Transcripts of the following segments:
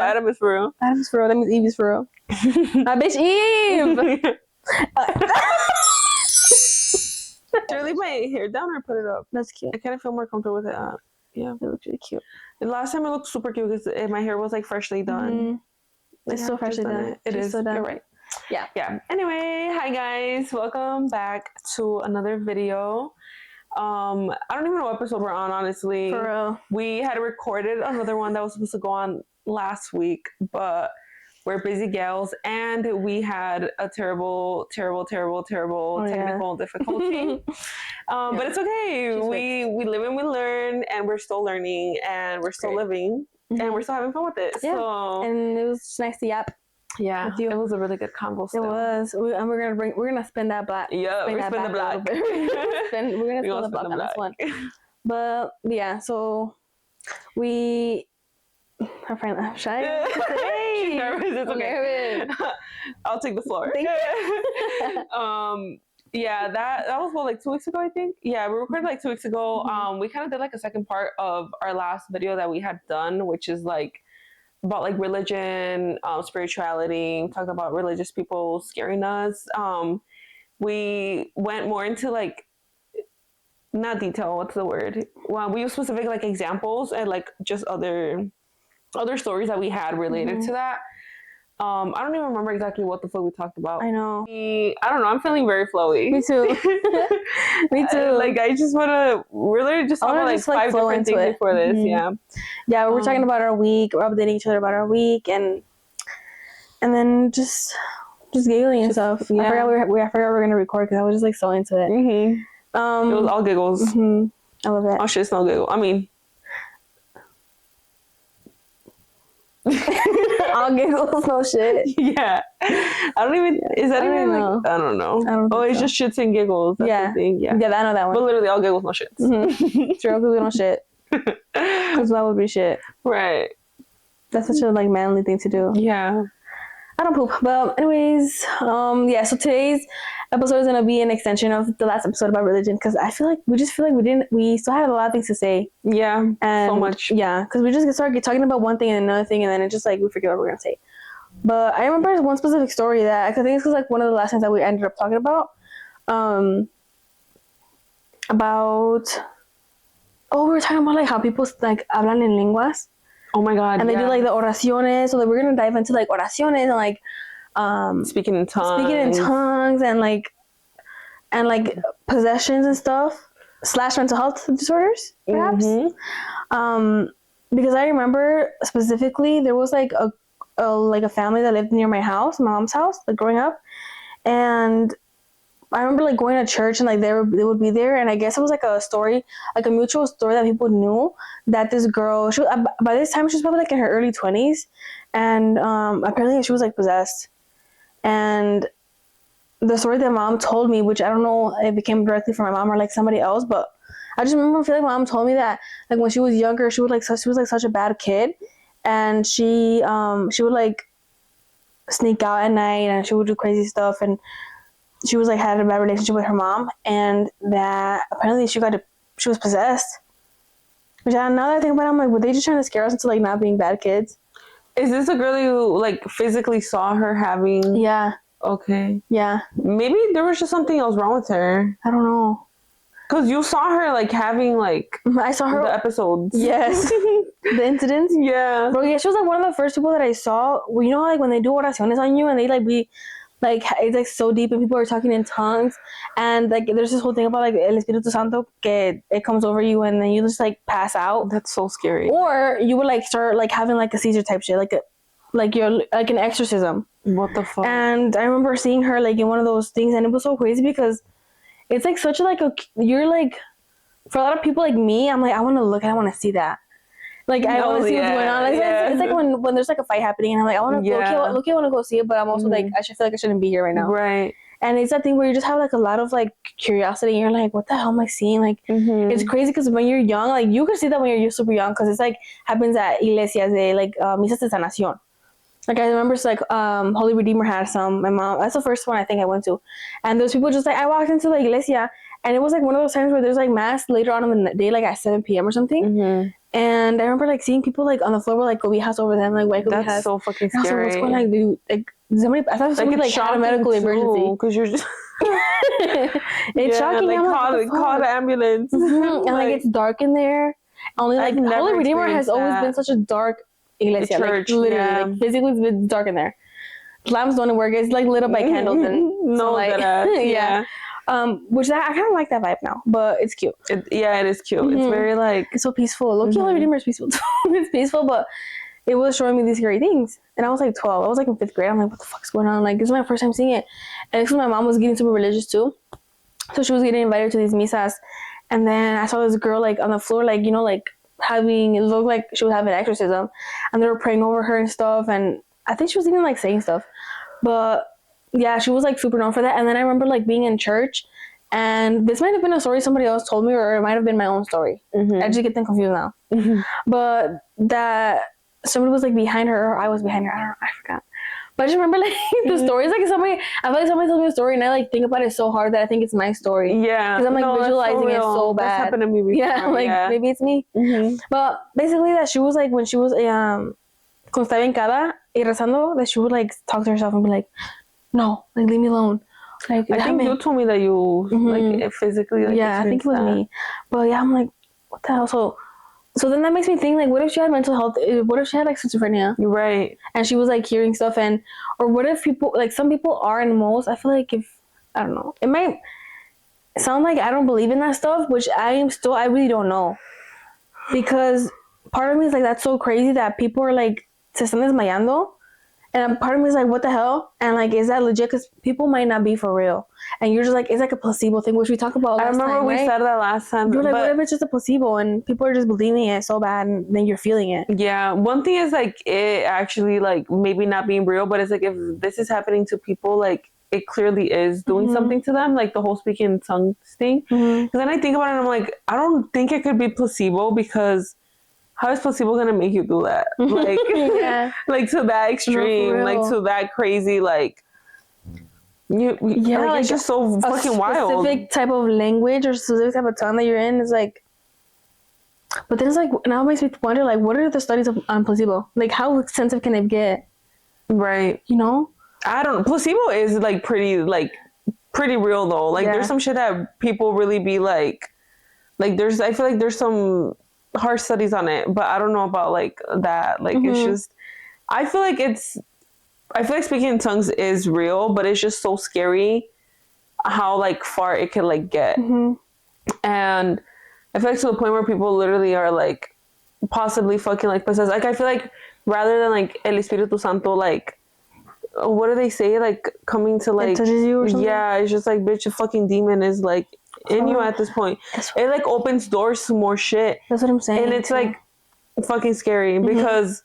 Adam is for real. Adam's for real. That means Eve is for real. My bitch Eve. Should I leave my hair down or put it up? That's cute. I kind of feel more comfortable with it. Yeah, It looks really cute. the last time it looked super cute because my hair was like freshly done. Mm-hmm. It's so freshly done. It is. So done. You're right. Yeah. Anyway, hi guys, welcome back to another video. I don't even know what episode we're on, honestly. For real. We had recorded another one that was supposed to go on last week, but we're busy gals and we had a terrible technical difficulty. But it's okay. We live and we learn, and we're still learning, and we're still living, and we're still having fun with it. Yeah. So, and it was just nice to yap. Yeah, it was a really good combo. Still. It was. And we're gonna spin that black. Yeah, we're spin the block. We're gonna spin the block on this one. But yeah, so our friend, I'm shy. Hey, she's nervous. It's okay. I'll take the floor. Thank you. Yeah, that was what, like 2 weeks ago, I think. Yeah, we recorded like 2 weeks ago. We kind of did like a second part of our last video that we had done, which is like about like religion, spirituality. We talked about religious people scaring us. We went more into like, not detail, what's the word? Well, we use specific like examples and like just other stories that we had related to that. I don't even remember exactly what the fuck we talked about. I know. I don't know. I'm feeling very flowy. Me too. Me too. Like I just want to really just talk about like 5 different things before this. Yeah. Yeah, we're talking about our week. We're updating each other about our week, and then just giggling and stuff. Yeah. I forgot we were gonna record because I was just like so into it. It was all giggles. I love it. Oh shit, no giggle. I mean. All giggles, no shit. Yeah. I don't even. Is that even like? I don't know. It's just shits and giggles. That's the thing. Yeah, I know that one. But literally, all giggles, no shits. True, because we don't shit. Because that would be shit. Right. That's such a like manly thing to do. Yeah. I don't poop. But anyways, yeah. So today's episode is gonna be an extension of the last episode about religion because we still had a lot of things to say. Yeah. And so much. Yeah, because we just started talking about one thing and another thing, and then it just like we forget what we're gonna say. But I remember one specific story that I think it's like one of the last things that we ended up talking about. We were talking about like how people like hablan en lenguas. Oh my god! And they do like the oraciones. So like, we're gonna dive into like oraciones and like speaking in tongues and like possessions and stuff / mental health disorders perhaps. Because I remember specifically there was like a family that lived near my mom's house, like growing up, and I remember like going to church and like they would be there, and I guess it was like a story, like a mutual story that people knew that this girl, by this time she was probably like in her early 20s, and apparently she was like possessed. And the story that mom told me, which I don't know if it came directly from my mom or like somebody else, but I just remember feeling like mom told me that like when she was younger she was like such a bad kid, and she would like sneak out at night and she would do crazy stuff, and she was like had a bad relationship with her mom, and that apparently she was possessed. Which now that I think about it, I'm like, were they just trying to scare us into like not being bad kids? Is this a girl you like physically saw her having? Yeah. Okay. Yeah. Maybe there was just something else wrong with her. I don't know. Cause you saw her like having like I saw her the episodes. Yes. The incidents. Yeah. Bro, yeah, she was like one of the first people that I saw. Well, you know, like when they do oraciones on you and they like be like it's like so deep and people are talking in tongues, and like there's this whole thing about like El Espíritu Santo que it comes over you and then you just like pass out. That's so scary. Or you would like start like having like a seizure type shit, like you're like an exorcism. What the fuck? And I remember seeing her like in one of those things, and it was so crazy because it's like such a like you're like, for a lot of people like me, I'm like I want to look and I want to see that. Like I want to see what's going on. Like it's like when there's like a fight happening and I'm like I want to look, I want to go see it, but I'm also like I feel like I shouldn't be here right now. Right. And it's that thing where you just have like a lot of like curiosity, and you're like, what the hell am I seeing? Like it's crazy because when you're young, like you can see that when you're super young because it's like happens at iglesias de like misas de sanación. Like I remember it's like Holy Redeemer had some. My mom, that's the first one I think I went to, and those people just like I walked into the iglesia. And it was like one of those times where there's like mass later on in the day, like at 7 p.m. or something. And I remember like seeing people like on the floor with like cobijas over them, like white cobijas. That's so fucking And I was like, scary. what's going on, dude? Like somebody, I thought somebody like had a medical emergency because you're just it's shocking. Like, I'm call the ambulance. And like it's dark in there. Only like Holy Redeemer has always been such a dark iglesia, church, like literally, like physically it's been dark in there. Lamps don't work. It's like lit up by candles and no, so, like yeah. Which I kind of like that vibe now, but it's cute. It is cute. It's very like it's so peaceful. Low-key Holy Redeemer is peaceful too. It's peaceful, but it was showing me these scary things, and I was like 12. I was like in 5th grade. I'm like, what the fuck's going on? Like, this is my first time seeing it, and because my mom was getting super religious too, so she was getting invited to these misas, and then I saw this girl like on the floor, like, you know, like having, it looked like she was having an exorcism, and they were praying over her and stuff, and I think she was even like saying stuff, but yeah, she was like super known for that. And then I remember like being in church, and this might have been a story somebody else told me, or it might have been my own story. I just get them confused now. But that somebody was like behind her, or I was behind her. I don't know, I forgot. But I just remember like the stories, like somebody, I feel like somebody told me a story, and I like think about it so hard that I think it's my story. Yeah, because I'm like visualizing it so bad. That's happened to me before. Yeah, like maybe it's me. But basically, that she was like, when she was cuando estaba hincada y rezando, that she would like talk to herself and be like, no, like leave me alone. Like, I think you told me that you like physically. Like, yeah, I think it was me. But yeah, I'm like, what the hell? So then that makes me think, like, what if she had mental health? What if she had like schizophrenia? You're right. And she was like hearing stuff, or what if people, like some people are, and most, I feel like I don't know, it might sound like I don't believe in that stuff, which I really don't know, because part of me is like, that's so crazy that people are like se están desmayando. And part of me is like, what the hell? And like, is that legit? Because people might not be for real. And you're just like, it's like a placebo thing, which we talked about last time, I remember we said that last time. You're like, what if it's just a placebo and people are just believing it so bad and then you're feeling it? Yeah. One thing is like, it actually like maybe not being real, but it's like, if this is happening to people, like it clearly is doing something to them, like the whole speaking in tongues thing. Because then I think about it and I'm like, I don't think it could be placebo, because how is placebo gonna make you do that? Like, like to that extreme, no, like to that crazy, like like, it's just so fucking wild. Specific type of language or specific type of tongue that you're in is like. But then it's like, now it makes me wonder, like, what are the studies on placebo? Like, how extensive can it get? Right. You know? I don't. Placebo is like pretty real though. Like, there's some shit that people really be like there's. I feel like there's some hard studies on it, but I don't know about like that. Like, it's just, I feel like speaking in tongues is real, but it's just so scary how like far it can like get. And I feel like to the point where people literally are like possibly fucking like possessed. Like, I feel like rather than like El Espíritu Santo, like, what do they say, like coming to like, it touches you or something? Yeah, it's just like, bitch, a fucking demon is like in you at this point. It like opens doors to more shit. That's what I'm saying. And it's like fucking scary because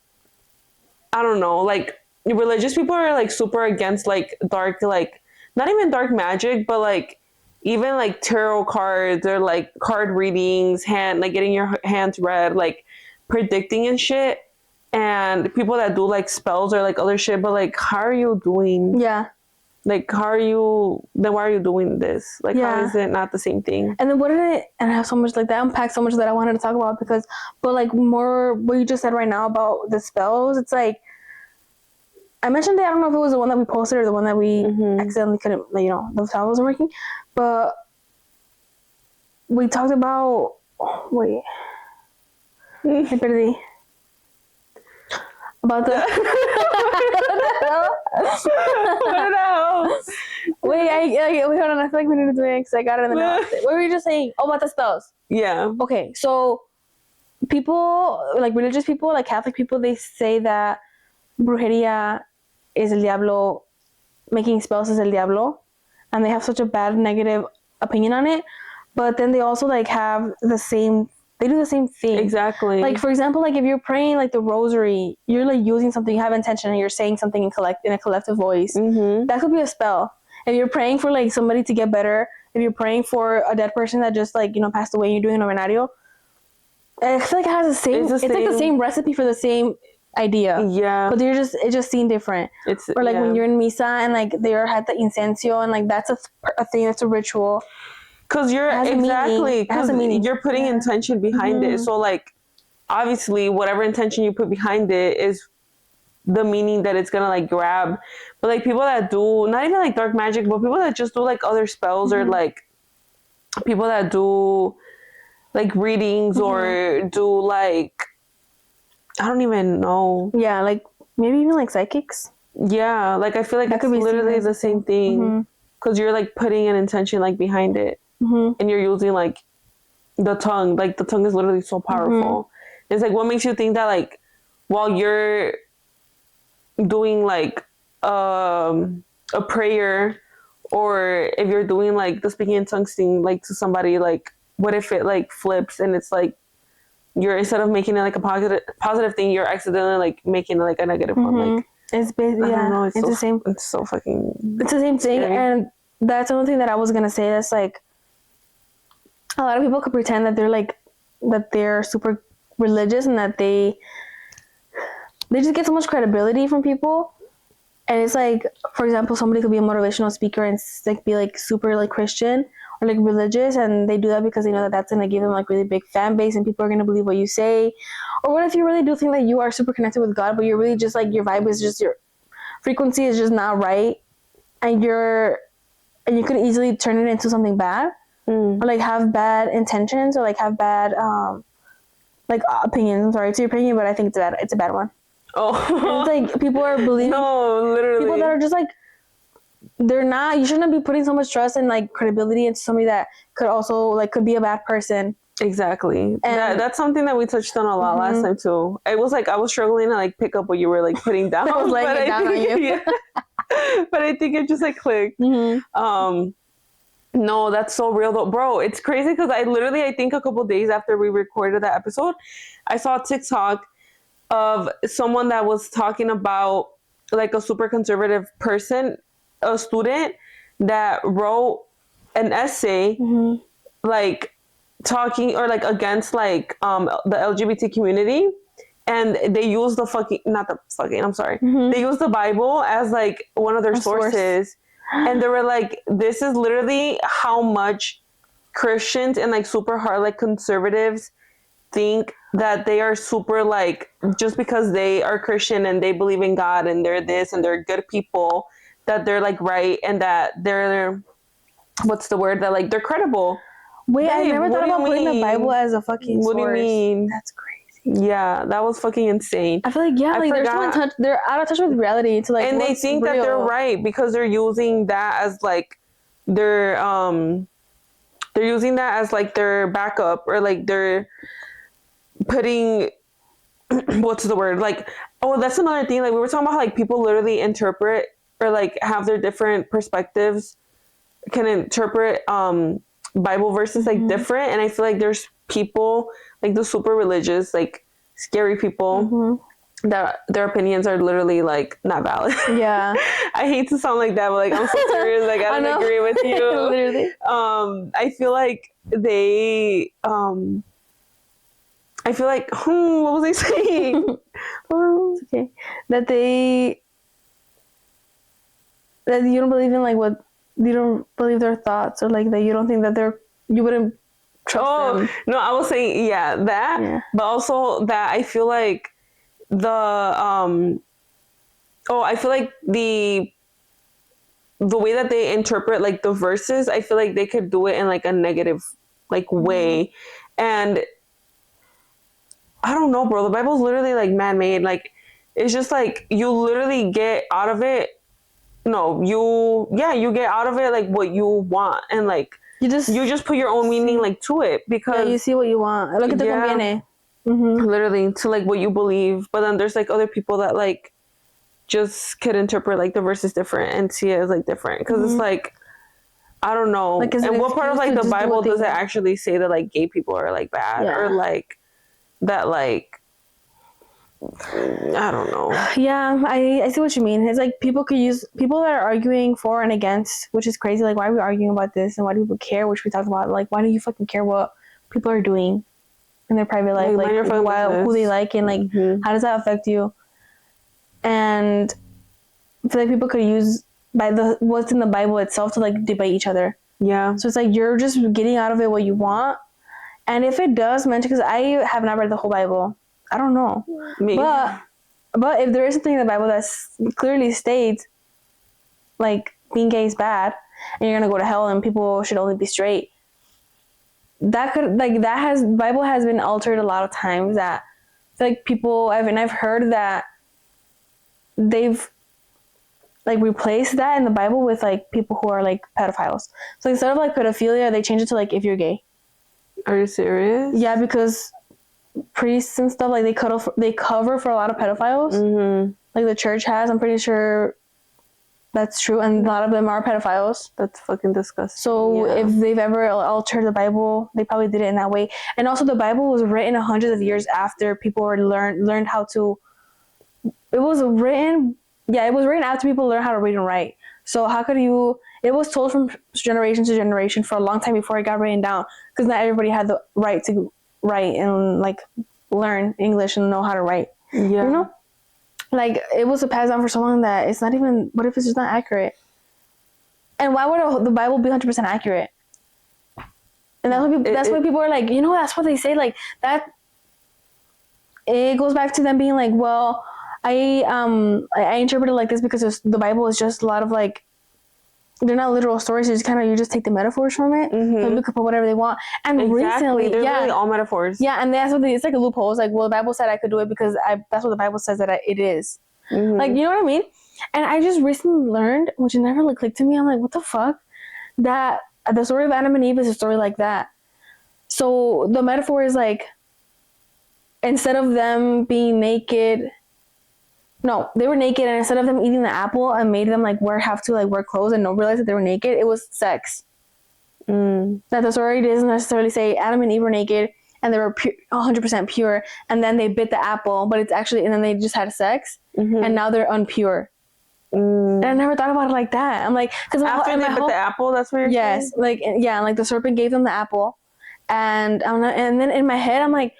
I don't know, like religious people are like super against like dark, like not even dark magic, but like even like tarot cards or like card readings, like getting your hands read, like predicting and shit. And people that do like spells or like other shit, but like, how are you doing? Yeah. Like, why are you doing this? Like, how is it not the same thing? And then and I have so much, like, that unpacks so much that I wanted to talk about, but like more what you just said right now about the spells, it's like, I mentioned that, I don't know if it was the one that we posted or the one that we accidentally couldn't, you know, the sound wasn't working, but we talked about, wait, I perdí. About the wait, hold on, I feel like we need to do it because I got it in the notes. What were you just saying? Oh, about the spells. Yeah. Okay, so people, like religious people, like Catholic people, they say that brujeria is el diablo, making spells is el diablo, and they have such a bad negative opinion on it. But then they also like have they do the same thing. Exactly. Like, for example, like if you're praying like the rosary, you're like using something, you have intention, and you're saying something in a collective voice. That could be a spell. If you're praying for like somebody to get better, if you're praying for a dead person that just like, you know, passed away, and you're doing a novenario, I feel like it has it's like the same recipe for the same idea. Yeah. But it's just seen different. Or like when you're in misa and like they had the incencio, and like that's a thing, that's a ritual. Because you're putting intention behind it. So like obviously whatever intention you put behind it is the meaning that it's gonna like grab. But like people that do not even like dark magic, but people that just do like other spells, or like people that do like readings, or do like, I don't even know. Yeah, like maybe even like psychics. Yeah, like I feel like That it's could be literally seen as the same thing, because you're like putting an intention like behind it, and you're using like the tongue. Like the tongue is literally so powerful. It's like, what makes you think that like while you're doing like a prayer, or if you're doing like the speaking in tongues thing like to somebody, like what if it like flips and it's like you're, instead of making it like a positive thing, you're accidentally like making it like a negative one. Like it's basically, I don't know, it's the same. It's so fucking. It's the same thing, scary. and that's another thing that I was gonna say. That's like a lot of people could pretend that they're super religious, and that they just get so much credibility from people. And it's like, for example, somebody could be a motivational speaker and like be like super like Christian or like religious, and they do that because they know that that's gonna give them like really big fan base and people are gonna believe what you say. Or what if you really do think that you are super connected with God, but you're really just like, your vibe is just, your frequency is just not right, and you could easily turn it into something bad, or like have bad intentions, or like have bad like opinions. I'm sorry, it's your opinion, but I think it's a bad one. Oh, it's like people are believing. No, literally. People that are just like, they're not. You shouldn't be putting so much trust and like credibility into somebody that could be a bad person. Exactly. That's something that we touched on a lot last time too. It was like I was struggling to like pick up what you were like putting down. I was laying it down on you. Yeah. But I think it just like clicked. No, that's so real though, bro. It's crazy because I think a couple days after we recorded that episode, I saw a TikTok of someone that was talking about like a super conservative person, a student that wrote an essay like talking or like against like the LGBT community, and they use they use the Bible as like one of their sources. And they were like, this is literally how much Christians and like super hard like conservatives think that they are super like, just because they are Christian and they believe in God and they're this and they're good people, that they're like right, and that they're what's the word, that like they're credible. Wait, I never thought about putting the Bible as a fucking source. What do you mean? That's crazy. Yeah, that was fucking insane. I feel like they're out of touch with reality. To like, and they think that they're right because they're using that as like they're using that as like their backup, or like they're putting what's the word, like, oh, that's another thing, like we were talking about how, like people literally interpret or like have their different perspectives, can interpret Bible verses like different. And I feel like there's people like the super religious, like scary people that their opinions are literally like not valid. Yeah. I hate to sound like that, but like I'm so serious, like I don't agree with you. Literally. I feel like they I feel like what was I saying? It's okay. That you don't believe in like what, you don't believe their thoughts, or like that you don't think that you wouldn't trust them. No, I was saying that, but also that I feel like I feel like the way that they interpret like the verses, I feel like they could do it in like a negative like way. And I don't know, bro, the Bible's literally like man-made. Like it's just like you literally get out of it. No, you get out of it like what you want, and like you just put your own meaning like to it, because you see what you want. Lo que te conviene. Literally to like what you believe. But then there's like other people that like just could interpret like the verses different and see it as like different, because it's like I don't know. Like, and what part of like the Bible does it actually say that like gay people are like bad, or like that like I don't know. Yeah, I see what you mean. It's like people that are arguing for and against, which is crazy. Like, why are we arguing about this, and why do people care? Which we talked about. Like, why do you fucking care what people are doing in their private life? Like who they like, and like how does that affect you? And I feel like people could use what's in the Bible itself to like debate each other. Yeah. So it's like you're just getting out of it what you want, And if it does mention, because I have not read the whole Bible, I don't know. Me. But if there is something in the Bible that clearly states, like, being gay is bad, and you're gonna go to hell, and people should only be straight, Bible has been altered a lot of times. That, like, people, I've heard that they've, like, replaced that in the Bible with, like, people who are, like, pedophiles. So instead of, like, pedophilia, they change it to, like, if you're gay. Are you serious? Yeah, because priests and stuff, like, they cover for a lot of pedophiles. Mm-hmm. Like, the church has. I'm pretty sure that's true, and a lot of them are pedophiles. That's fucking disgusting. So if they've ever altered the Bible, they probably did it in that way. And also, the Bible was written hundreds of years after people were learned how to. It was written after people learned how to read and write. So how could you? It was told from generation to generation for a long time before it got written down, because not everybody had the right to write and, like, learn English and know how to write. Yeah. You know, like, it was passed down for so long that it's not even. What if it's just not accurate? And why would the Bible be 100% accurate? And that's why people are like, that's what they say, like, that. It goes back to them being like, well, I interpret it like this because the Bible is just a lot of, like, they're not literal stories. You just take the metaphors from it. Mm-hmm. So people can put whatever they want. And recently, they're really all metaphors. Yeah, and that's what it's like a loophole. It's like, well, the Bible said I could do it because that's what the Bible says that it is. Mm-hmm. Like, you know what I mean? And I just recently learned, which never, like, clicked to me. I'm like, what the fuck? That the story of Adam and Eve is a story like that. So the metaphor is, like, instead of them being naked. No, they were naked, and instead of them eating the apple and made them, like, have to wear clothes and don't realize that they were naked, it was sex. That the story doesn't necessarily say Adam and Eve were naked and they were 100% pure, and then they bit the apple, but it's actually, and then they just had sex, and now they're unpure. And I never thought about it like that. I'm like, because after they bit the apple, that's what you're saying? Yes, like, yeah, like the serpent gave them the apple, and then in my head I'm like,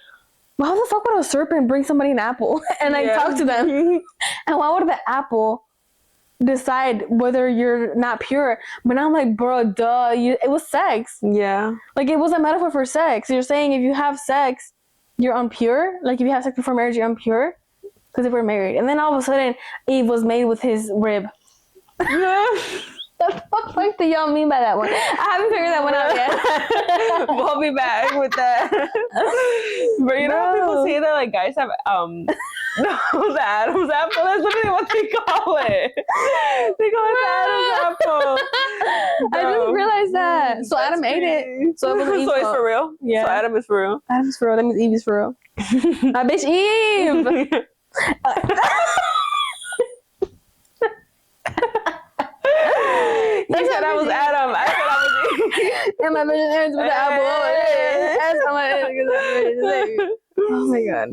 why the fuck would a serpent bring somebody an apple and talk to them? And why would the apple decide whether you're not pure? But now I'm like, bro, duh, it was sex. Yeah. Like, it was a metaphor for sex. You're saying if you have sex, you're impure? Like, if you have sex before marriage, you're impure? Because they were married. And then all of a sudden, Eve was made with his rib. What the fuck do y'all mean by that one? I haven't figured that one out yet. We'll be back with that. But you know how people say that, like, guys have the Adam's apple? That's literally what they call it. They call it the Adam's apple. I just realized that. So Adam ate it. So it's for real? Yeah. So Adam is for real? Adam's for real. That means Eve is for real. My bitch Eve! You said I was Adam. I said I was Eve. And my vision ends with the apple. Oh my god.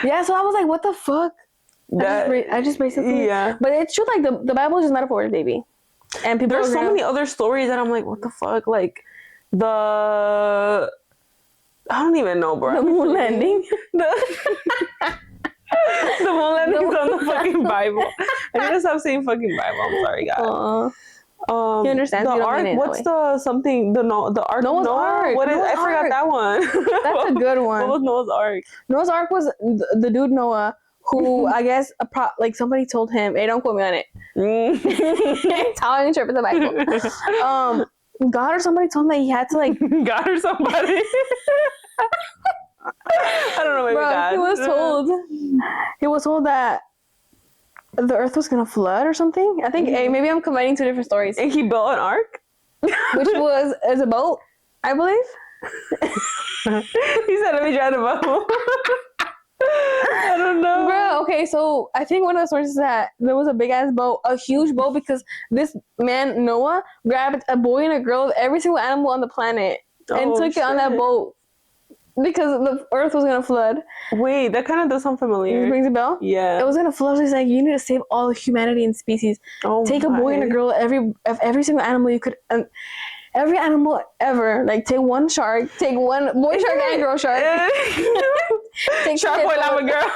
Yeah, so I was like, what the fuck? I just basically. Yeah. But it's true, like, the Bible is just metaphors, baby. And people. There's so many other stories that I'm like, what the fuck? Like, I don't even know, bro. The moon landing. The moon landing is on the fucking Bible. I need to stop saying fucking Bible. I'm sorry, guys. He understands. The ark. What's the ark? Noah's Ark. What is? Noah's I forgot Ark. that one. That's a good one. What was Noah's Ark? Noah's Ark was the dude Noah, who I guess like somebody told him, "Hey, don't quote me on it." That's how I interpret the Bible. God or somebody told him that he had to, like, God or somebody. I don't know. Maybe bro, God. He was told that the earth was gonna flood or something. I think maybe I'm combining two different stories. And he built an ark, which was as a boat, I believe. He said, "Let me drive the boat." I don't know, bro. Okay, so I think one of the stories is that there was a big ass boat, a huge boat, because this man Noah grabbed a boy and a girl of every single animal on the planet and took it on that boat. Because the earth was gonna flood. Wait, that kind of does sound familiar. It rings a bell? Yeah. It was gonna flood. He's like, you need to save all humanity and species. Take a boy and a girl, every single animal you could, every animal ever. Like, take one shark, take one boy shark and girl shark. Take shark boy, lava girl.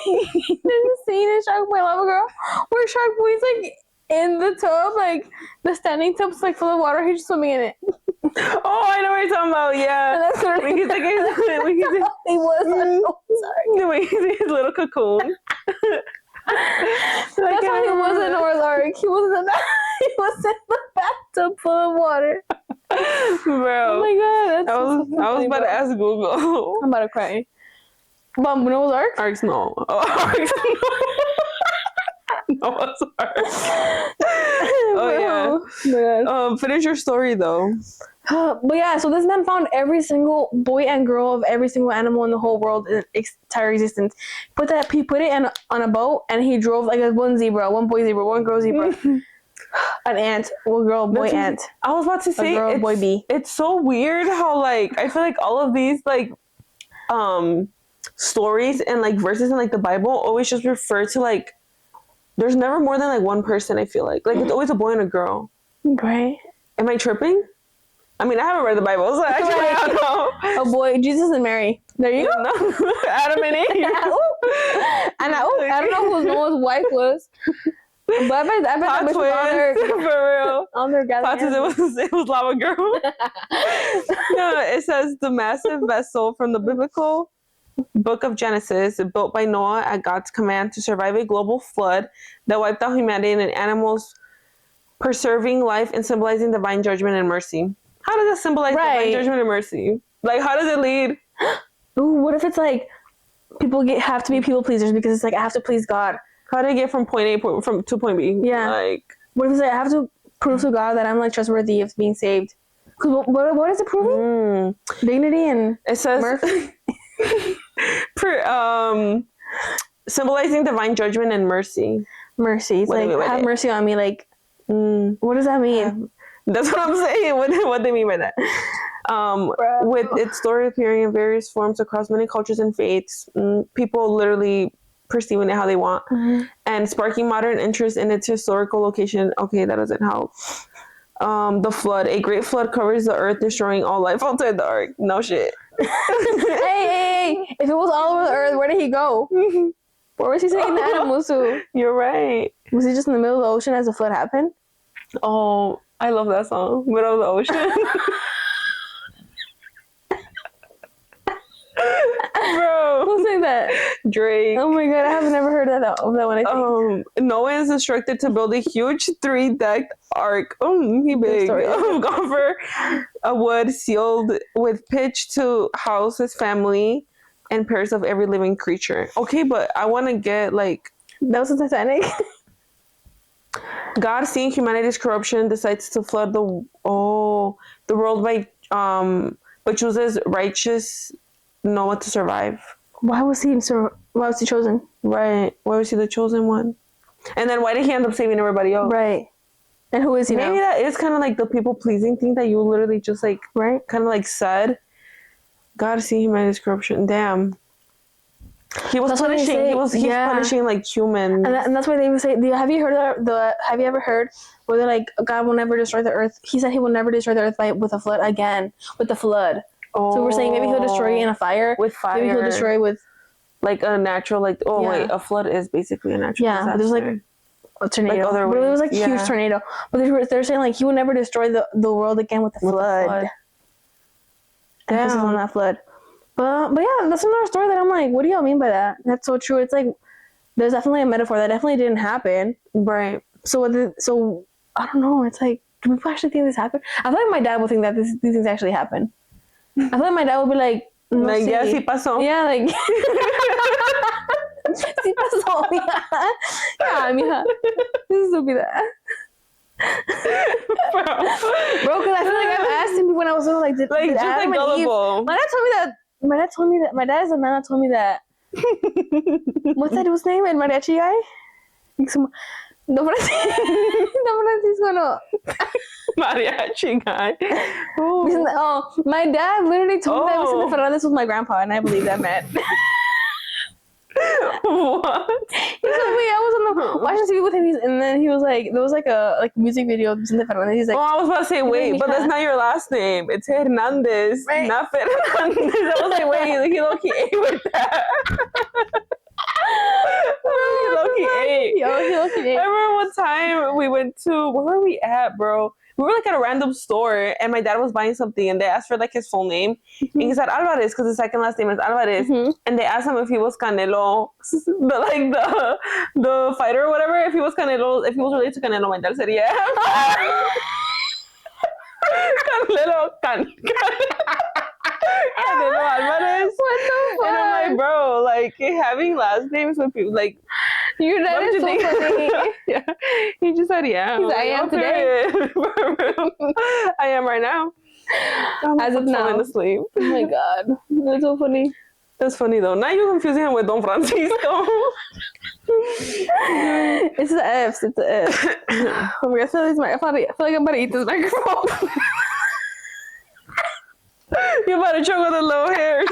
There's a scene in Shark Boy Lava Girl where Shark Boy's like in the tub, like the standing tub's like full of water. He's just swimming in it. Oh, I know what you're talking about. Yeah. And that's what We can take it. We can he was. Oh, sorry. his little cocoon. That's why he was in Noah's Ark. He was in the he was in the bathtub full of water. Bro. Oh my god, that's I was about to ask Google. I'm about to cry. But Noah's Ark? Arks no. Oh, Arks no. Noah's Ark. Oh yeah. Finish your story though. But yeah, so this man found every single boy and girl of every single animal in the whole world in entire existence. He put it on a boat, and he drove like one zebra, one boy zebra, one girl zebra, an ant, one girl boy ant. I was about to say, a girl boy bee. It's so weird how like I feel like all of these like stories and like verses in like the Bible always just refer to like there's never more than like one person. I feel like it's always a boy and a girl. Right? Am I tripping? I mean, I haven't read the Bible, so actually I don't know. Oh boy, Jesus and Mary. There you go. No. Adam and Eve. And I don't know who Noah's wife was. But I bet that bitch was on her, for real. on their gathering. It was Lava Girl. No, it says the massive vessel from the biblical book of Genesis, built by Noah at God's command to survive a global flood that wiped out humanity and animals, preserving life and symbolizing divine judgment and mercy. How does that symbolize divine judgment and mercy? Like, how does it lead? Ooh, what if it's like people have to be people pleasers because it's like I have to please God? How do I get from point A to point B? Yeah. Like, what if it's like I have to prove to God that I'm like trustworthy of being saved? Because what is it proving? Dignity and it says mercy. Symbolizing divine judgment and mercy. Mercy. It's like have mercy on me. Like, what does that mean? That's what I'm saying. What they mean by that? With its story appearing in various forms across many cultures and faiths, people literally perceiving it how they want, and sparking modern interest in its historical location. Okay, that doesn't help. The flood. A great flood covers the earth, destroying all life outside the ark. No shit. hey! If it was all over the earth, where did he go? Where was he taking the animals to? You're right. Was he just in the middle of the ocean as the flood happened? Oh, I love that song. Middle of the ocean. Bro. Who sang that? Drake. Oh my god, I have never heard that one, I think. Noah is instructed to build a huge 3-decked ark. He big. Gopher, a wood sealed with pitch to house his family and pairs of every living creature. Okay, but I want to get like... That was the Titanic? God, seeing humanity's corruption, decides to flood the world but chooses righteous Noah to survive. Why was he chosen? Right. Why was he the chosen one? And then why did he end up saving everybody else? Right. And who is he now? Maybe that is kind of like the people-pleasing thing that you literally just like, right? Kind of like said. God, seeing humanity's corruption. Damn. He was punishing. He's punishing like humans, and that's why they would say. Have you ever heard where they're like, God will never destroy the earth? He said He will never destroy the earth with a flood again. With the flood. Oh. So we're saying maybe He'll destroy in a fire. With fire. Maybe He'll destroy with like a natural wait, a flood is basically a natural disaster. But there's like a tornado. Like but it was like a huge tornado. But they're saying like He will never destroy the world again with the flood. Emphasis on that flood. But yeah, that's another story that I'm like, what do y'all mean by that? That's so true. It's like, there's definitely a metaphor that definitely didn't happen. Right. So I don't know. It's like, do people actually think this happened? I feel like my dad will think that these things actually happen. I feel like my dad will be like, no, like, yeah, sí pasó. Yeah, like, sí pasó, mija. Yeah, mija. This is stupid. Bro, because I feel like I've asked him when I was little, like, did Adam and Eve? My dad told me that my dad is the man that told me that. What's that dude's name? El mariachi guy? No Francisco, no. Mariachi guy. Oh, my dad literally told me that Vicente Fernandez was my grandpa, and I believe that, man. What? He told me I was watching TV with him, and then he was like, there was like a music video of Vicente Fernandez. He's like, I was about to say, wait, but that's not your last name. It's Hernandez, right? Not Fernandez. I was like, wait, he low-key ate with that. ate. Yo, he low-key ate. I remember one time we went to, where were we at, bro? We were like at a random store and my dad was buying something and they asked for like his full name. And he said Alvarez because his second last name is Alvarez. And they asked him if he was Canelo, the fighter or whatever. If he was Canelo, if he was related to Canelo, my dad said yeah. Canelo Alvarez. What the fuck? And I'm like, bro, like having last names with people, like, Your dad is so funny. yeah. He just said, yeah. He's like, I am today. I am right now. As of now. Asleep. Oh my god. That's so funny. That's funny though. Now you're confusing him with Don Francisco. It's the F's. It's the F. Oh my god, I feel like I'm about to eat this microphone. You're about to choke on the low hairs.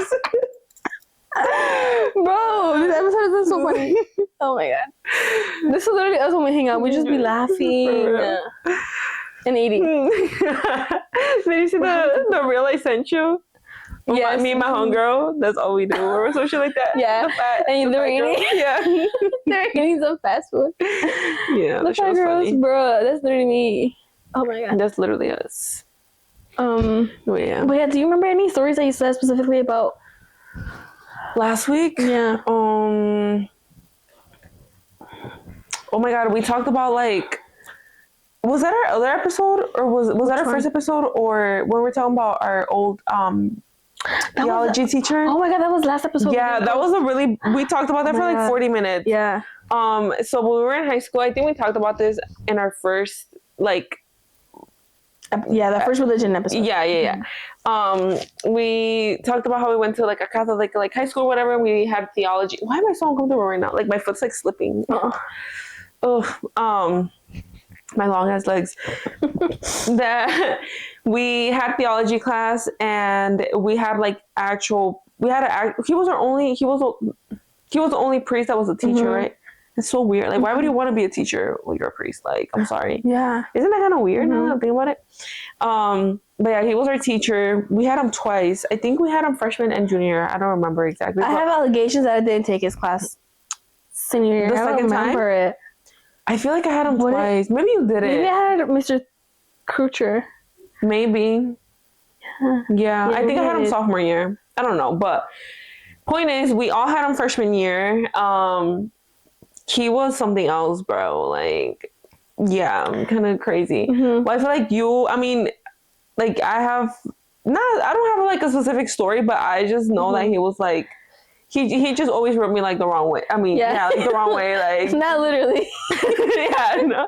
Bro, this episode is so funny. Oh my god. This is literally us when we hang out. We just be laughing and eating. Did you see the reel I sent you? Yes. Me and my homegirl. That's all we do. Or some shit like that. Yeah. And they're eating. Yeah. They're eating some fast food. Yeah. The fat girls, bro. That's literally me. Oh my god. That's literally us. Yeah. But yeah, do you remember any stories that you said specifically about last week? Yeah. Oh my god, we talked about like, was that our other episode or was that our first episode or when we're talking about our old theology teacher? Oh my god, that was last episode. Yeah, that was we talked about that for like 40 minutes. Yeah. So when we were in high school, I think we talked about this in our first like the first religion episode. Yeah. We talked about how we went to like a Catholic like high school or whatever, and we had theology. Why am I so uncomfortable right now? Like my foot's like slipping. My long ass legs. That we had theology class and we had like he was the only priest that was a teacher, right? It's so weird. Like, why would you want to be a teacher when you're a priest? Like, I'm sorry. Yeah. Isn't that kind of weird now that I think about it? But yeah, he was our teacher. We had him twice. I think we had him freshman and junior. I don't remember exactly. I have allegations that I didn't take his class senior year. I don't remember it. I feel like I had him twice. Maybe you did it. Maybe I had Mr. Krucher. Maybe. Yeah, I think I had him sophomore year. I don't know. But point is, we all had him freshman year. He was something else, bro. Like, yeah, kind of crazy. Well, I feel like like I don't have like a specific story, but I just know that he was like, he just always rubbed me like the wrong way. I mean, like the wrong way, like not literally. Yeah, no.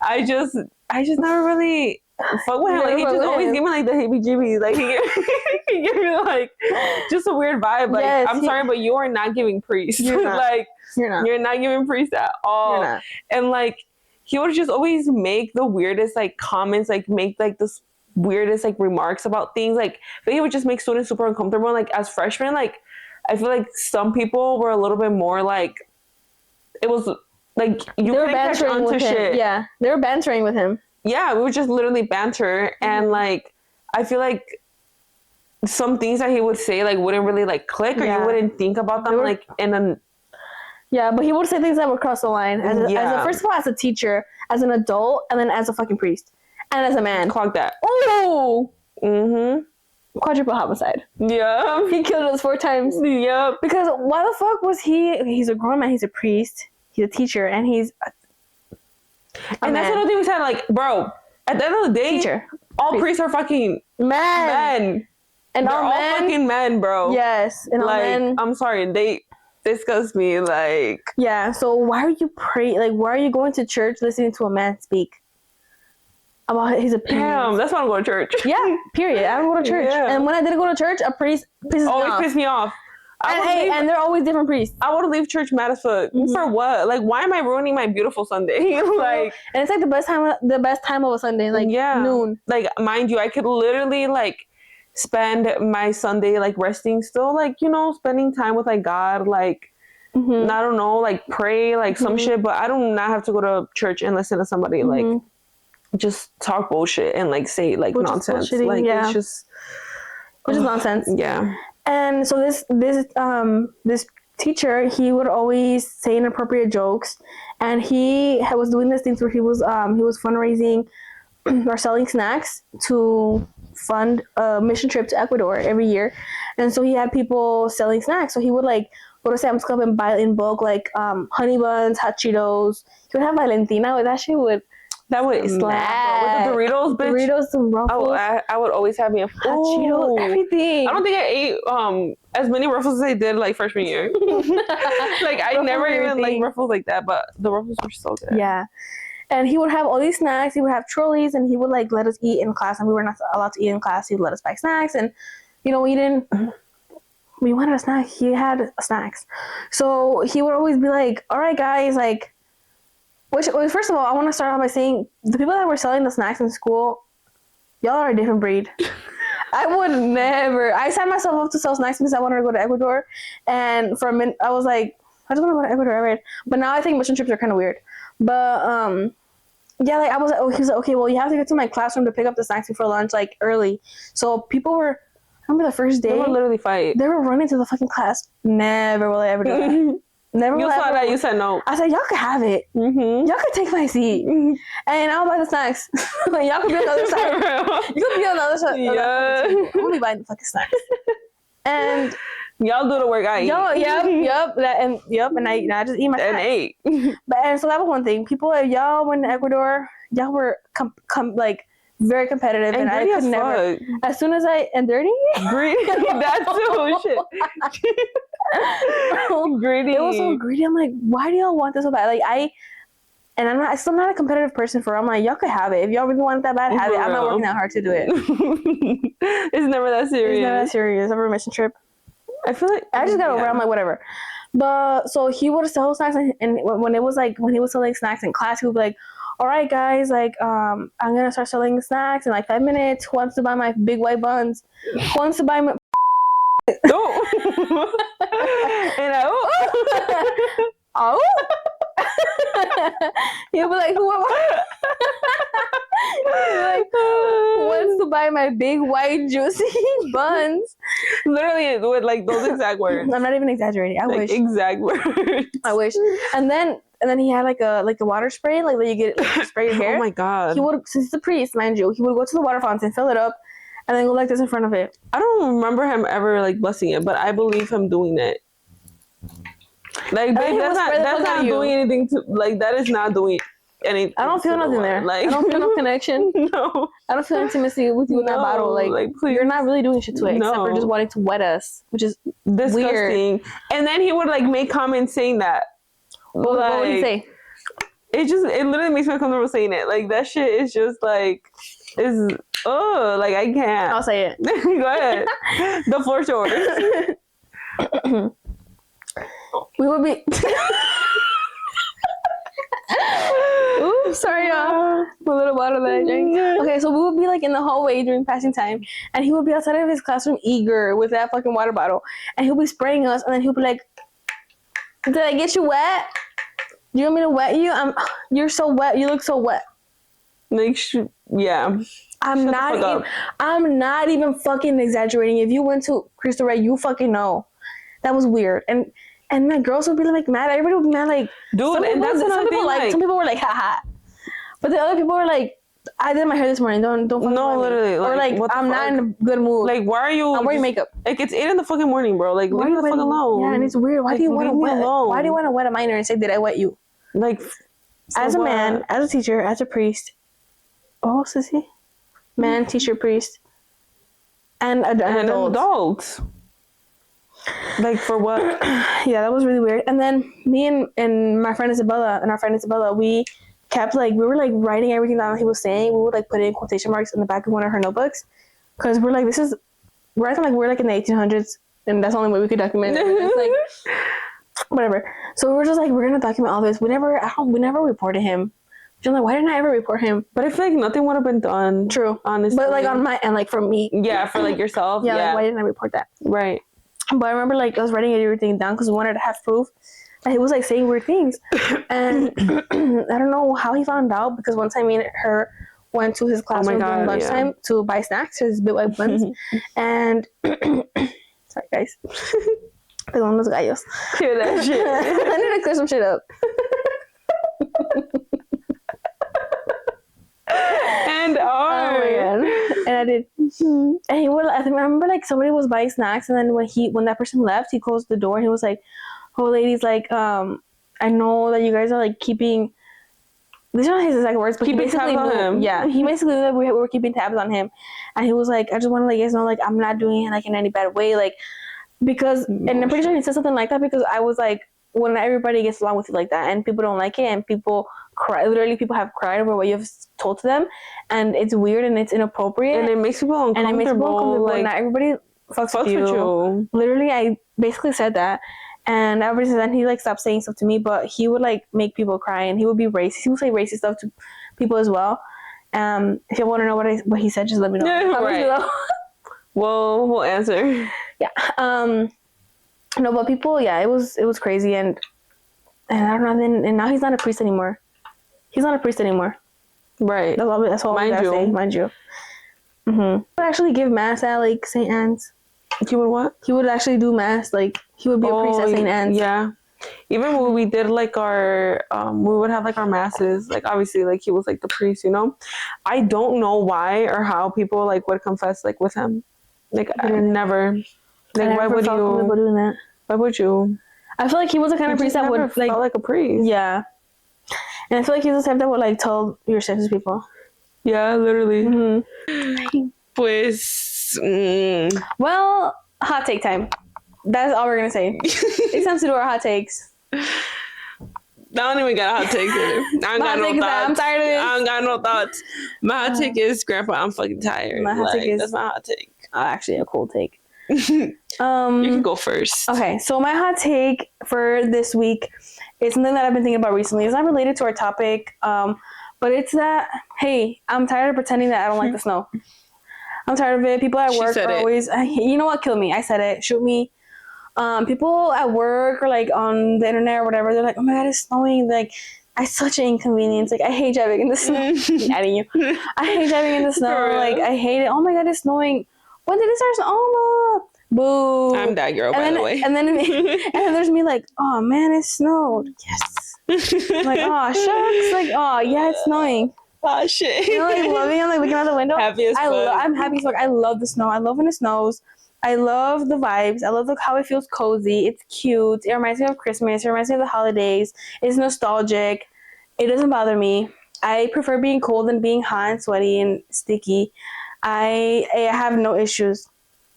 I just never really fuck with him. Like he just always gave me like the heebie-jeebies. Like he gave me like just a weird vibe. Like I'm sorry, but you are not giving priest. Like you're not giving priest at all. And like he would just always make the weirdest like comments, like make like this weirdest like remarks about things. Like but he would just make students super uncomfortable. Like as freshmen, like I feel like some people were a little bit more like it was like you couldn't catch on to shit. Yeah, they were bantering with him. Yeah, we would just literally banter, and like I feel like some things that he would say like wouldn't really like click, or you wouldn't think about them like in a. Yeah, but he would say things that would cross the line first of all as a teacher, as an adult, and then as a fucking priest, and as a man. Clock that. Oh. Quadruple homicide. Yeah. He killed us 4 times. Yeah. Because why the fuck was he's a grown man, he's a priest, he's a teacher, and he's and that's another thing we said, like, bro, at the end of the day, teacher, all priests are fucking men. And they're all fucking men, bro. Yes. And like, all men. I'm sorry, they disgust me, like. Yeah, so why are you going to church listening to a man speak about his opinions? Damn, that's why I'm going to church. Yeah, period. I don't go to church. Yeah. And when I didn't go to church, a priest always pissed me off. And they're always different priests. I would leave church mad as fuck. For what? Like, why am I ruining my beautiful Sunday? Like, and it's like the best time of a Sunday, like noon. Like, mind you, I could literally like spend my Sunday like resting still, like, you know, spending time with like God, like I don't know, like pray, like some shit, but I do not have to go to church and listen to somebody like just talk bullshit and like say like nonsense. Like it's just which is nonsense. Yeah. And so this teacher, he would always say inappropriate jokes, and he was doing these things where he was fundraising or selling snacks to fund a mission trip to Ecuador every year, and so he had people selling snacks. So he would like go to Sam's Club and buy in bulk like honey buns, hot Cheetos. He would have Valentina. That shit would. That would slap. With the Doritos, bitch. Doritos and Ruffles. I would always have me a hot Cheetos, everything. I don't think I ate as many Ruffles as I did like freshman year. Like I never even like Ruffles like that, but the Ruffles were so good. Yeah. And he would have all these snacks. He would have trolleys, and he would like let us eat in class, and we were not allowed to eat in class. He would let us buy snacks, and we wanted a snack. He had snacks, so he would always be like, "All right, guys, like." First of all, I want to start off by saying the people that were selling the snacks in school, y'all are a different breed. I would never. I signed myself up to sell snacks because I wanted to go to Ecuador, and for a minute I was like, I just want to go to Ecuador, right? But now I think mission trips are kind of weird. But yeah, like I was like, he was like, okay, well, you have to get to my classroom to pick up the snacks before lunch, like early. So people were. I remember the first day. They would literally fight. They were running to the fucking class. Never will I ever do that. Never. You saw that. You said no. I said y'all could have it. Mm-hmm. Y'all could take my seat, and I'll buy the snacks. Y'all could be on the other side. You could be on the other side. Yeah. I'm gonna be buying the fucking snacks. And y'all do the work. I eat. And I just eat my snacks. And ate. And so that was one thing. People, if y'all went to Ecuador, y'all were like very competitive, and I could never. As soon as dirty, greedy. That too. Shit. Greedy. It was so greedy. I'm like, why do y'all want this so bad? Like I'm still not a competitive person for. I'm like, y'all could have it if y'all really want it that bad. Have it. I'm not working that hard to do it. It's never that serious. It's never that serious. Ever a mission trip. I feel like I just got over. I'm like, whatever. But so he would sell snacks, and when he was selling snacks in class, he would be like, all right, guys, like, I'm gonna start selling snacks in like 5 minutes. Who wants to buy my big white buns? Who wants to buy my no. And he'll be like, who wants to buy my big white juicy buns? Literally with like those exact words. I'm not even exaggerating. I wish. Exact words. I wish. And then he had like a water spray, like that you get like, to spray your hair. Oh my god. He would, since he's a priest, mind you, he would go to the water fountain, fill it up, and then go like this in front of it. I don't remember him ever like blessing it, but I believe him doing it. Like that's not doing anything to like that is not doing anything. I don't feel nothing there. Like I don't feel no connection. No. I don't feel intimacy with you in that bottle. Like please. You're not really doing shit to it except for just wanting to wet us, which is disgusting. Weird. And then he would like make comments saying that. What would he say? It literally makes me uncomfortable saying it. Like that shit is just like like I can't. I'll say it. Go ahead. The floor's yours. We would be. Oops, sorry, y'all. A little water that I drank. Okay, so we would be like in the hallway during passing time, and he would be outside of his classroom eager with that fucking water bottle, and he'll be spraying us, and then he'll be like, "Did I get you wet? Do you want me to wet you? You're so wet. You look so wet." Like, yeah. I'm not even fucking exaggerating. If you went to Cristo Rey, you fucking know. That was weird. And my girls would be like mad. Everybody would be mad, like, dude. And that's another thing. Like, some people were like, haha. But the other people were like, I did my hair this morning. Don't fucking literally. Or like, I'm not in a good mood. Like, why are you? I'm wearing makeup. Like, it's 8 in the fucking morning, bro. Like, leave me the fuck alone. Yeah, and it's weird. Why do you want to wet? Why do you want to wet a minor and say, did I wet you? Like, as a man, as a teacher, as a priest. Oh, sissy. Man, teacher, priest, and an adult. Like, for what? Yeah, that was really weird. And then me and my friend Isabella, we kept like, we were like writing everything down he was saying. We would like put in quotation marks in the back of one of her notebooks, because we're like, we're acting like we're like in the 1800s, and that's the only way we could document it. It's like whatever. So we were just like, we're gonna document all this. We never reported him. I'm like, why didn't I ever report him? But I feel like nothing would have been done. True, honestly. But like on my end, like for me. Yeah, for like yourself. Yeah. Like, why didn't I report that? Right. But I remember like I was writing everything down because we wanted to have proof that he was like saying weird things, and I don't know how he found out, because one time me and her went to his classroom during lunchtime to buy snacks, his big white buns, and sorry guys. Perdón los gallos. Clear that shit. I need to clear some shit up. And Oh my god! And I did. And he would. I remember like somebody was buying snacks, and then when that person left, he closed the door and he was like, "Oh, ladies, like, I know that you guys are like keeping." These are not his exact words, but keeping tabs on him. Yeah, he basically knew that we were keeping tabs on him, and he was like, "I just want to let you guys know, like, I'm not doing it like in any bad way, like, because." And I'm pretty sure he said something like that because I was like, when everybody gets along with you like that, and people don't like it, and people cry, literally people have cried over what you've told to them, and it's weird and it's inappropriate, and it makes people uncomfortable. And it makes people uncomfortable. Like, not everybody fucks with you. Literally, I basically said that. And ever since then, he like stopped saying stuff to me, but he would like make people cry, and he would be racist. He would say racist stuff to people as well. If you want to know what he said, just let me know. Yeah, right. Well, we'll answer. Yeah. No, but people, yeah, it was crazy, and I don't know. And now he's not a priest anymore. He's not a priest anymore. Right. That's all I gotta say. Mind you. He would actually give mass at like St. Anne's. He would what? He would actually do mass. Like, he would be a priest at St. Anne's. Yeah. Even when we did like our, we would have like our masses. Like, obviously, like he was like the priest, you know. I don't know why or how people like would confess like with him. Like, I never. Like, why would you? People doing that. Why would you? I feel like he was the kind of priest that would like felt like a priest. Yeah. And I feel like he's the type that would like tell your shit to people. Yeah, literally. Pues. Well, hot take time. That's all we're gonna say. It's time to do our hot takes. I don't even got a hot take. I don't got no thoughts. I'm tired of this. I don't got no thoughts. My hot take is, Grandpa, I'm fucking tired. My hot take is, that's my hot take. Actually, a cool take. You can go first. Okay, so my hot take for this week is something that I've been thinking about recently. It's not related to our topic, but it's that, hey, I'm tired of pretending that I don't like the snow. I'm tired of it. People at work are always, you know what, kill me. I said it. Shoot me. People at work or like on the internet or whatever, they're like, oh my god, it's snowing. Like, it's such an inconvenience. Like, I hate driving in the snow. Adding you. I hate driving in the snow. Like, I hate it. Oh my god, it's snowing. When did it start snowing? Oh no. Boo. I'm that girl, by the way. And then there's me like, oh man, it snowed. Yes. I'm like, oh shucks. Like, oh yeah, it's snowing. Oh shit. You know, like loving it, like looking out the window. Happy as fuck. I'm happy as fuck. I love the snow. I love when it snows. I love the vibes. I love how it feels cozy. It's cute. It reminds me of Christmas. It reminds me of the holidays. It's nostalgic. It doesn't bother me. I prefer being cold than being hot and sweaty and sticky. I have no issues.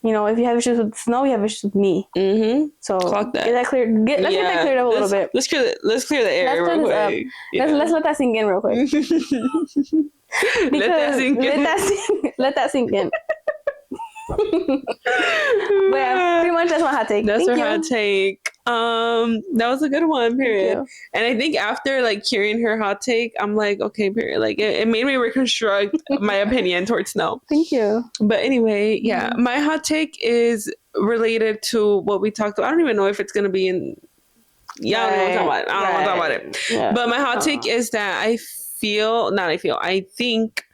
You know, if you have issues with snow, you have issues with me. So clock that. Get that cleared. Let's get that cleared up a little bit. Let's clear the air real quick. Yeah. Let's let that sink in real quick. Let that sink in. But yeah, pretty much that's my hot take. That's her hot take. That was a good one, period. And I think after like hearing her hot take, I'm like, okay, period. Like it made me reconstruct my opinion towards snow. Thank you. But anyway, yeah, my hot take is related to what we talked about. I don't even know if it's gonna be in. Yeah, I don't want to talk about it. Yeah. But my hot take is that I think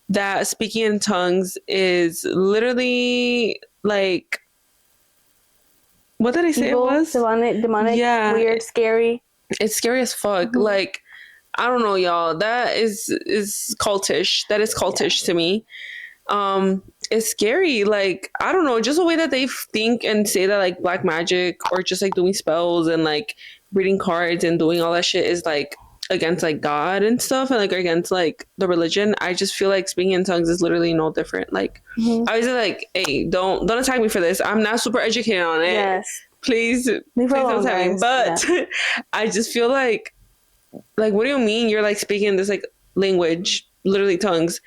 that speaking in tongues is literally like, what did I say evil, it was? Demonic, yeah, weird, scary. It's scary as fuck. Like, I don't know, y'all. That is cultish. That is cultish to me. It's scary. Like, I don't know, just the way that they think and say that like black magic or just like doing spells and like reading cards and doing all that shit is like against like God and stuff, and like against like the religion. I just feel like speaking in tongues is literally no different. Like, I was like, hey, don't attack me for this. I'm not super educated on it. Yes. Please don't attack me. But I just feel like what do you mean you're like speaking this like language, literally tongues,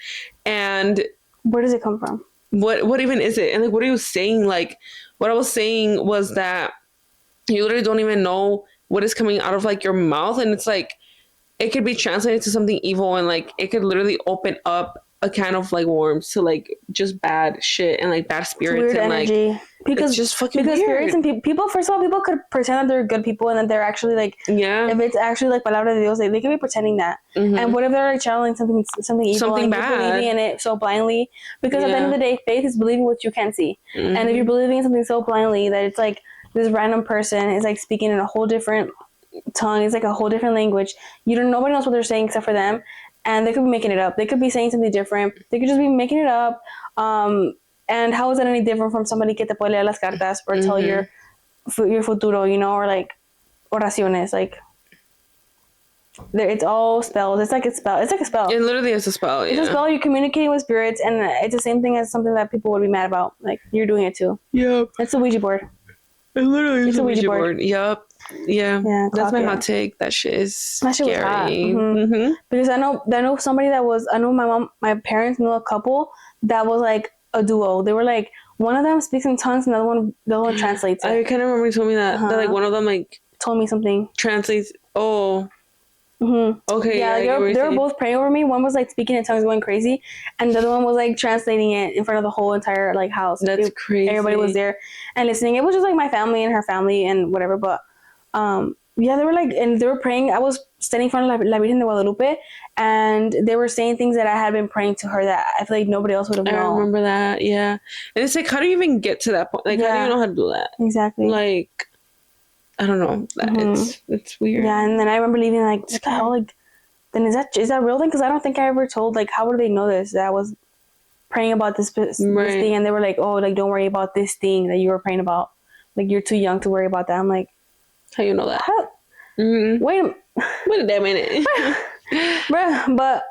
and where does it come from? What even is it? And like, what are you saying? Like, what I was saying was that you literally don't even know what is coming out of like your mouth, and it's like it could be translated to something evil, and like it could literally open up a can of like worms to like just bad shit and like bad spirits and energy. Like because it's just fucking weird. Spirits and people, first of all, people could pretend that they're good people and that they're actually like, if it's actually like palabra de Dios, they could be pretending that. And what if they're like channeling something evil, something bad, you're believing in it so blindly? Because at the end of the day, faith is believing what you can't see. And if you're believing in something so blindly that it's like this random person is like speaking in a whole different tongue. It's like a whole different language. Nobody knows what they're saying except for them, and they could be making it up. They could be saying something different. They could just be making it up. And how is that any different from somebody que te puede leer las cartas or tell your futuro, or like oraciones, like it's all spelled. It's like a spell. It's like a spell. It literally is a spell. Yeah. It's a spell. You're communicating with spirits, and it's the same thing as something that people would be mad about. Like you're doing it too. Yep. It's a Ouija board. It literally is a Ouija board. Yep. Yeah. That's my hot take. That shit is scary. That shit was hot. Because I know somebody that was. I know my parents knew a couple that was like a duo. They were like, one of them speaks in tongues, and the other one translates it. I kind of remember you told me that. That like one of them like told me something. Translates. Oh. Okay. Yeah, they were both praying over me. One was like speaking in tongues, going crazy, and the other one was like translating it in front of the whole entire like house. That's crazy. Everybody was there and listening. It was just like my family and her family and whatever. But yeah, they were like, and they were praying. I was standing in front of La Virgen de Guadalupe, and they were saying things that I had been praying to her that I feel like nobody else would have known. I remember that. Yeah, and it's like, how do you even get to that point? Like, how do you know how to do that? Exactly. Like, I don't know. It's weird. Yeah, and then I remember leaving like, what the hell? Like, then is that real thing? Because I don't think I ever told, like, how would they know this? That I was praying about this thing, and they were like, oh, like, don't worry about this thing that you were praying about. Like, you're too young to worry about that. I'm like, how you know that? Wait a damn minute. Bruh, but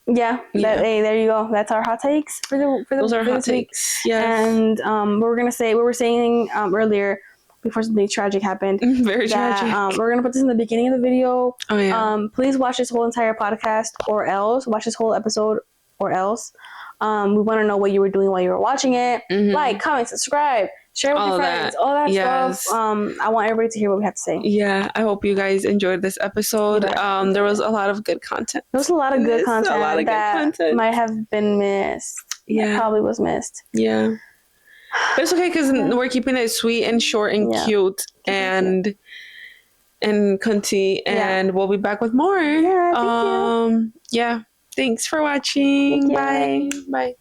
yeah. Hey, there you go. That's our hot takes for those are hot week. Takes. Yes. And what we were saying earlier before something tragic happened. Very tragic. We're gonna put this in the beginning of the video. Oh yeah. Please watch this whole entire podcast, or else watch this whole episode, or else. We want to know what you were doing while you were watching it. Like, comment, subscribe, share with your friends, all that stuff. I want everybody to hear what we have to say. Yeah, I hope you guys enjoyed this episode. There was a lot of good content. There was a lot of good content that might have been missed. Yeah, probably was missed. Yeah. But it's okay because we're keeping it sweet and short and cute and cunty, and we'll be back with more. Yeah, thank you. Yeah. Thanks for watching. Bye. Bye.